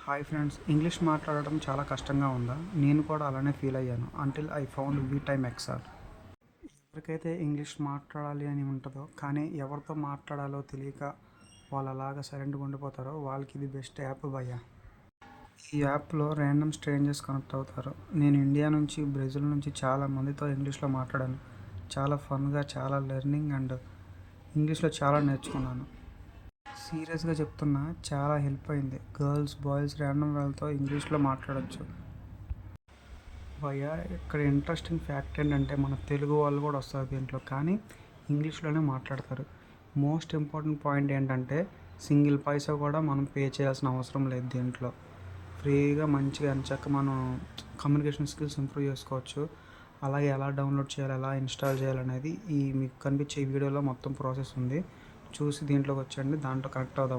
Hi friends, English మాట్లాడడం చాలా కష్టంగా ఉందా? నేను కూడా అలానే ఫీల్ అయ్యాను అంటిల్ ఐ ఫౌండ్ వి టైమ్ ఎక్స్ఆర్. ఎవరికైతే ఇంగ్లీష్ మాట్లాడాలి అని ఉంటుందో కానీ ఎవరితో మాట్లాడాలో తెలియక వాళ్ళు అలాగా సైలెంట్గా ఉండిపోతారో వాళ్ళకి ఇది బెస్ట్ యాప్ భయ్యా. ఈ యాప్లో ర్యాండమ్ స్ట్రేంజర్స్ కనెక్ట్ అవుతారు. నేను ఇండియా నుంచి, బ్రెజిల్ నుంచి చాలా మందితో ఇంగ్లీష్లో మాట్లాడాను. చాలా ఫన్గా, చాలా లెర్నింగ్ అండ్ ఇంగ్లీష్లో చాలా నేర్చుకున్నాను. సీరియస్గా చెప్తున్నా, చాలా హెల్ప్ అయింది. గర్ల్స్, బాయ్స్, ర్యాండమ్ వాళ్ళతో ఇంగ్లీష్లో మాట్లాడొచ్చు. భయ్యా, ఇక్కడ ఇంట్రెస్టింగ్ ఫ్యాక్ట్ ఏంటంటే మన తెలుగు వాళ్ళు కూడా వస్తారు దీంట్లో, కానీ ఇంగ్లీష్లోనే మాట్లాడతారు. మోస్ట్ ఇంపార్టెంట్ పాయింట్ ఏంటంటే సింగిల్ పైసా కూడా మనం పే చేయాల్సిన అవసరం లేదు దీంట్లో. ఫ్రీగా మంచిగా ఎంచక్క మనం కమ్యూనికేషన్ స్కిల్స్ ఇంప్రూవ్ చేసుకోవచ్చు. అలాగే ఎలా డౌన్లోడ్ చేయాలి, ఎలా ఇన్స్టాల్ చేయాలనేది మీకు కనిపించే ఈ వీడియోలో మొత్తం ప్రాసెస్ ఉంది. చూసి దీంట్లోకి వచ్చండి, దాంట్లో కనెక్ట్ అవుదాం.